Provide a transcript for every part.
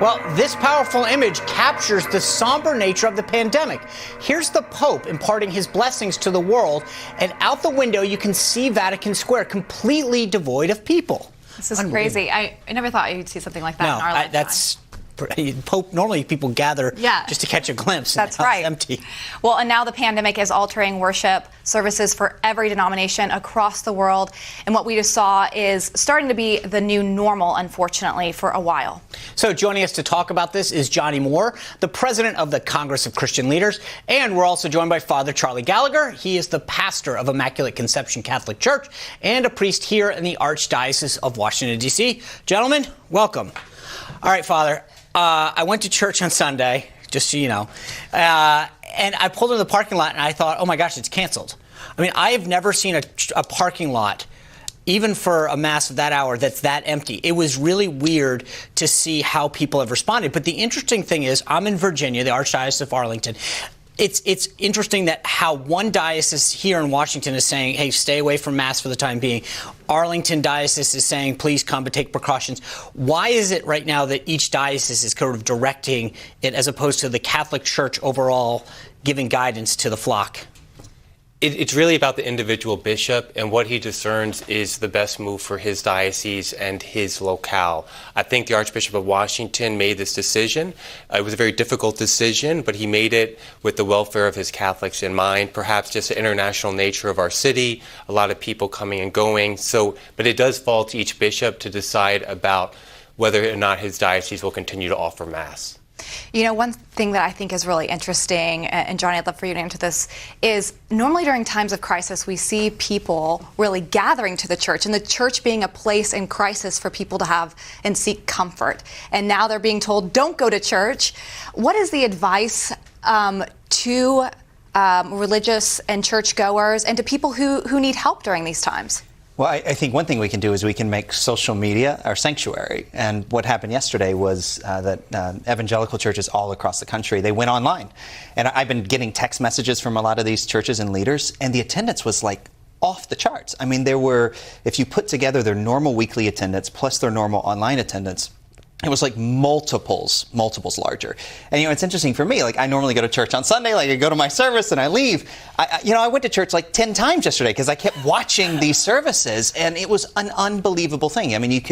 Well, this powerful image captures the somber nature of the pandemic. Here's the Pope imparting his blessings to the world, and out the window you can see Vatican Square completely devoid of people. This is crazy. I never thought you'd see something like that in our lifetime. That's Pope. Normally people gather just to catch a glimpse. That's right. It's empty. Well, and now the pandemic is altering worship services for every denomination across the world. And what we just saw is starting to be the new normal, unfortunately, for a while. So joining us to talk about this is Johnny Moore, the president of the Congress of Christian Leaders. And we're also joined by Father Charlie Gallagher. He is the pastor of Immaculate Conception Catholic Church and a priest here in the Archdiocese of Washington, D.C. Gentlemen, welcome. All right, Father. I went to church on Sunday, just so you know, and I pulled into the parking lot and I thought, oh my gosh, it's canceled. I mean, I have never seen a parking lot, even for a mass of that hour, that's that empty. It was really weird to see how people have responded. But the interesting thing is, I'm in Virginia, the Archdiocese of Arlington. It's interesting that how one diocese here in Washington is saying, hey, stay away from Mass for the time being. Arlington Diocese is saying, please come but take precautions. Why is it right now that each diocese is sort of directing it as opposed to the Catholic Church overall giving guidance to the flock? It's really about the individual bishop, and what he discerns is the best move for his diocese and his locale. I think the Archbishop of Washington made this decision. It was a very difficult decision, but he made it with the welfare of his Catholics in mind, perhaps just the international nature of our city, a lot of people coming and going. But it does fall to each bishop to decide about whether or not his diocese will continue to offer Mass. You know, one thing that I think is really interesting, and Johnny, I'd love for you to answer this, is normally during times of crisis, we see people really gathering to the church, and the church being a place in crisis for people to have and seek comfort. And now they're being told, don't go to church. What is the advice to religious and churchgoers and to people who need help during these times? Well, I think one thing we can do is we can make social media our sanctuary. And what happened yesterday was that evangelical churches all across the country, they went online. And I've been getting text messages from a lot of these churches and leaders, and the attendance was like off the charts. I mean, there were, if you put together their normal weekly attendance plus their normal online attendance, it was like multiples larger. And, you know, it's interesting for me. Like, I normally go to church on Sunday. Like, I go to my service and I leave. I went to church like 10 times yesterday because I kept watching these services, and it was an unbelievable thing. I mean,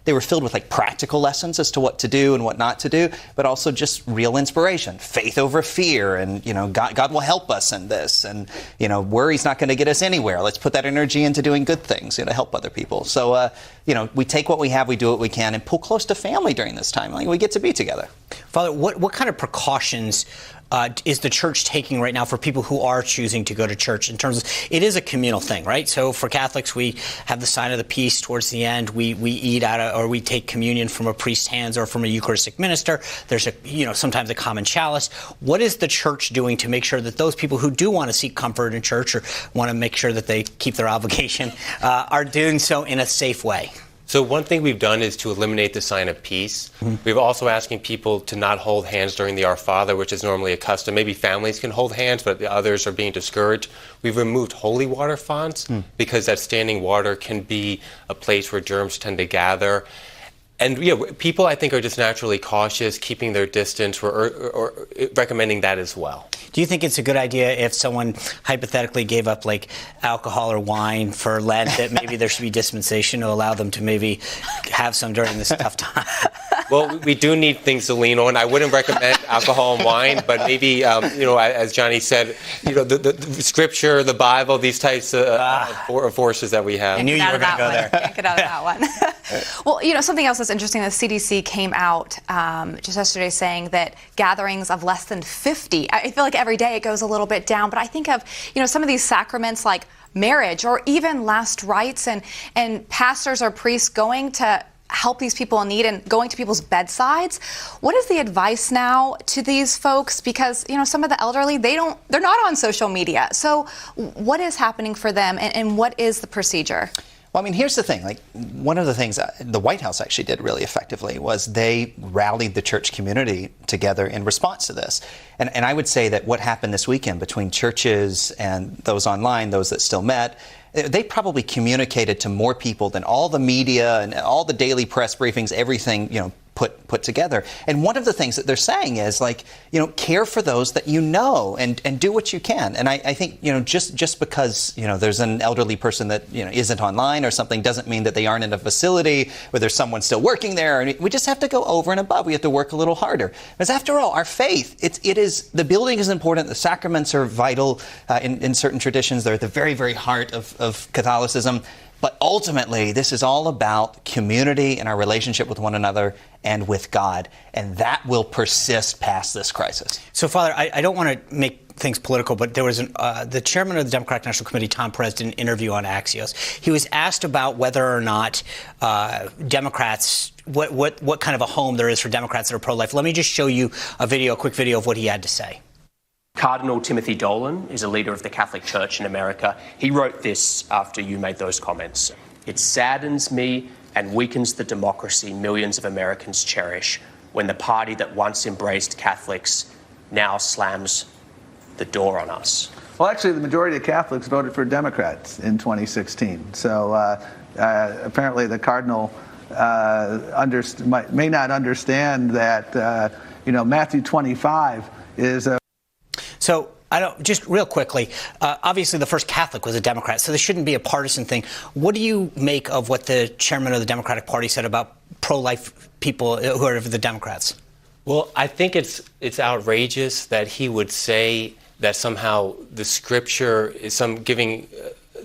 they were filled with like practical lessons as to what to do and what not to do, but also just real inspiration, faith over fear, and, you know, God will help us in this, and, you know, worry's not going to get us anywhere. Let's put that energy into doing good things, you know, to help other people. So, you know, we take what we have, we do what we can, and pull close to family during this time. Like, we get to be together. Father, what kind of precautions is the church taking right now for people who are choosing to go to church, in terms of, it is a communal thing, right? So for Catholics, we have the sign of the peace towards the end. We eat or we take communion from a priest's hands or from a Eucharistic minister. There's sometimes a common chalice. What is the church doing to make sure that those people who do want to seek comfort in church or want to make sure that they keep their obligation are doing so in a safe way? So one thing we've done is to eliminate the sign of peace. We've also asking people to not hold hands during the Our Father, which is normally a custom. Maybe families can hold hands, but the others are being discouraged. We've removed holy water fonts because that standing water can be a place where germs tend to gather. And people, I think, are just naturally cautious, keeping their distance, or recommending that as well. Do you think it's a good idea if someone hypothetically gave up like alcohol or wine for Lent, that maybe there should be dispensation to allow them to maybe have some during this tough time? Well, we do need things to lean on. I wouldn't recommend alcohol and wine, but maybe, as Johnny said, the Scripture, the Bible, these types of forces that we have. I knew you were going to go there. Can't get out of that one. Well, something else that's interesting, the CDC came out just yesterday saying that gatherings of less than 50, I feel like every day it goes a little bit down, but I think of, some of these sacraments like marriage or even last rites and pastors or priests going to help these people in need and going to people's bedsides. What is the advice now to these folks? Because, some of the elderly, they're not on social media. So what is happening for them, and what is the procedure? Well, I mean, here's the thing. Like, one of the things the White House actually did really effectively was they rallied the church community together in response to this. And I would say that what happened this weekend between churches and those online, those that still met, they probably communicated to more people than all the media and all the daily press briefings, everything, put together. And one of the things that they're saying is, like, care for those that you know, and do what you can. And I think, just because, there's an elderly person that, isn't online or something doesn't mean that they aren't in a facility where there's someone still working there. And we just have to go over and above. We have to work a little harder. Because after all, our faith, the building is important. The sacraments are vital in certain traditions. They're at the very, very heart of Catholicism. But ultimately, this is all about community and our relationship with one another and with God. And that will persist past this crisis. So, Father, I don't want to make things political, but there was the chairman of the Democratic National Committee, Tom Perez, did an interview on Axios. He was asked about whether or not Democrats, what kind of a home there is for Democrats that are pro-life. Let me just show you a quick video of what he had to say. Cardinal Timothy Dolan is a leader of the Catholic Church in America. He wrote this after you made those comments. It saddens me and weakens the democracy millions of Americans cherish when the party that once embraced Catholics now slams the door on us. Well, actually, the majority of Catholics voted for Democrats in 2016. So apparently the Cardinal may not understand that, Matthew 25 is a... So, just real quickly, obviously the first Catholic was a Democrat, so this shouldn't be a partisan thing. What do you make of what the chairman of the Democratic Party said about pro-life people who are the Democrats? Well, I think it's outrageous that he would say that somehow the Scripture is giving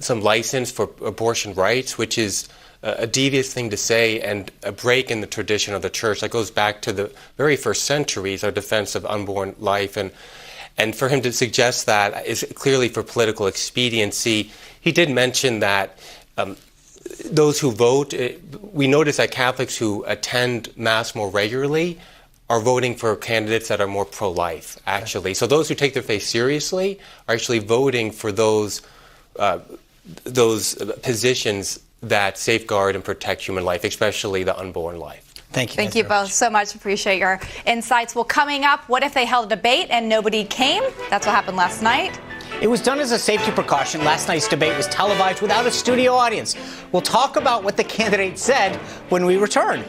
some license for abortion rights, which is a devious thing to say and a break in the tradition of the Church that goes back to the very first centuries, our defense of unborn life. And for him to suggest that is clearly for political expediency. He did mention that those who vote, we notice that Catholics who attend Mass more regularly are voting for candidates that are more pro-life, actually. So those who take their faith seriously are actually voting for those positions that safeguard and protect human life, especially the unborn life. Thank you. Thank you both so much. Appreciate your insights. Well, coming up, what if they held a debate and nobody came? That's what happened last night. It was done as a safety precaution. Last night's debate was televised without a studio audience. We'll talk about what the candidate said when we return.